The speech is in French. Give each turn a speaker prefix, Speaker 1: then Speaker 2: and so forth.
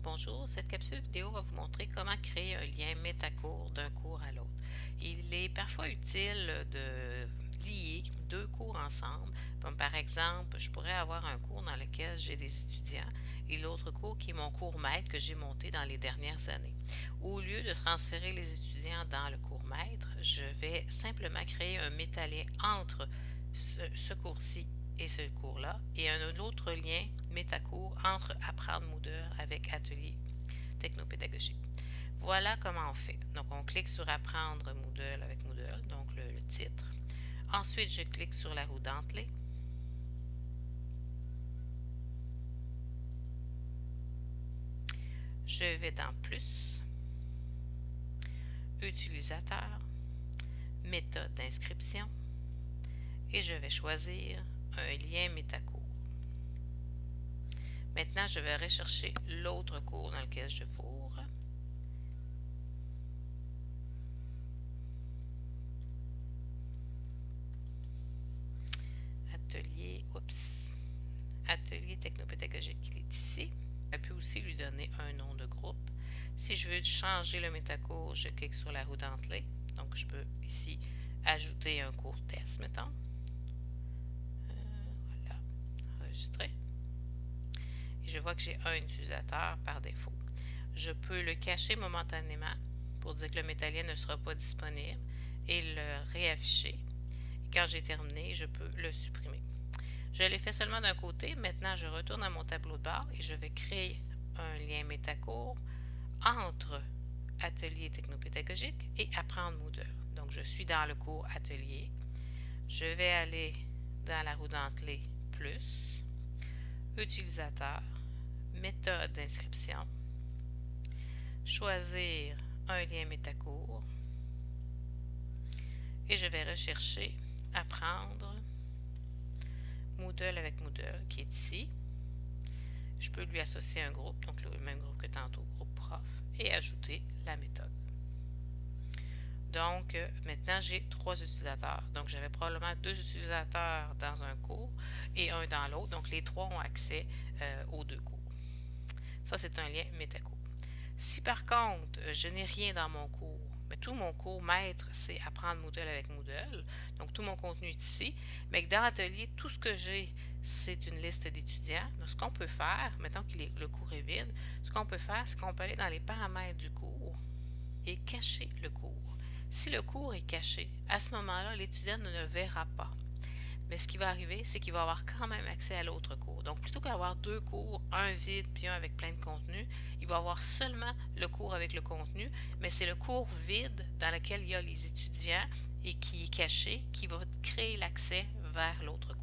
Speaker 1: Bonjour, cette capsule vidéo va vous montrer comment créer un lien métacours d'un cours à l'autre. Il est parfois utile de lier deux cours ensemble. Comme par exemple, je pourrais avoir un cours dans lequel j'ai des étudiants et l'autre cours qui est mon cours maître que j'ai monté dans les dernières années. Au lieu de transférer les étudiants dans le cours maître, je vais simplement créer un métalien entre ce cours-ci et ce cours-là, et un autre lien métacours entre Apprendre Moodle avec Atelier technopédagogique. Voilà comment on fait. Donc, on clique sur Apprendre Moodle avec Moodle, donc le titre. Ensuite, je clique sur la roue dentelée. Je vais dans Plus, Utilisateur, Méthode d'inscription et je vais choisir un lien métacours. Maintenant, je vais rechercher l'autre cours dans lequel je fourre. Atelier technopédagogique, il est ici. Je peux aussi lui donner un nom de groupe. Si je veux changer le métacours, je clique sur la roue dentelée. Donc, je peux ici ajouter un cours test, mettons. Voilà, enregistrer. Et je vois que j'ai un utilisateur par défaut. Je peux le cacher momentanément pour dire que le métalien ne sera pas disponible et le réafficher. Et quand j'ai terminé, je peux le supprimer. Je l'ai fait seulement d'un côté. Maintenant, je retourne à mon tableau de bord et je vais créer un lien métacours entre Atelier technopédagogique et Apprendre Moodle. Donc, je suis dans le cours Atelier. Je vais aller dans la roue dentelée Plus, Utilisateur, Méthode d'inscription, choisir un lien métacours et je vais rechercher Apprendre Moodle avec Moodle qui est ici. Je peux lui associer un groupe, donc le même groupe que tantôt, groupe prof, et ajouter la méthode. Donc, maintenant, j'ai 3 utilisateurs. Donc, j'avais probablement 2 utilisateurs dans un cours et un dans l'autre. Donc, les 3 ont accès aux 2 cours. Ça, c'est un lien métacours. Si par contre, je n'ai rien dans mon cours, mais tout mon cours maître, c'est Apprendre Moodle avec Moodle, donc tout mon contenu est ici, mais que dans l'atelier, tout ce que j'ai, c'est une liste d'étudiants. Donc, ce qu'on peut faire, mettons que le cours est vide, ce qu'on peut faire, c'est qu'on peut aller dans les paramètres du cours et cacher le cours. Si le cours est caché, à ce moment-là, l'étudiant ne le verra pas. Mais ce qui va arriver, c'est qu'il va avoir quand même accès à l'autre cours. Donc, plutôt qu'avoir 2 cours, un vide puis un avec plein de contenu, il va avoir seulement le cours avec le contenu, mais c'est le cours vide dans lequel il y a les étudiants et qui est caché qui va créer l'accès vers l'autre cours.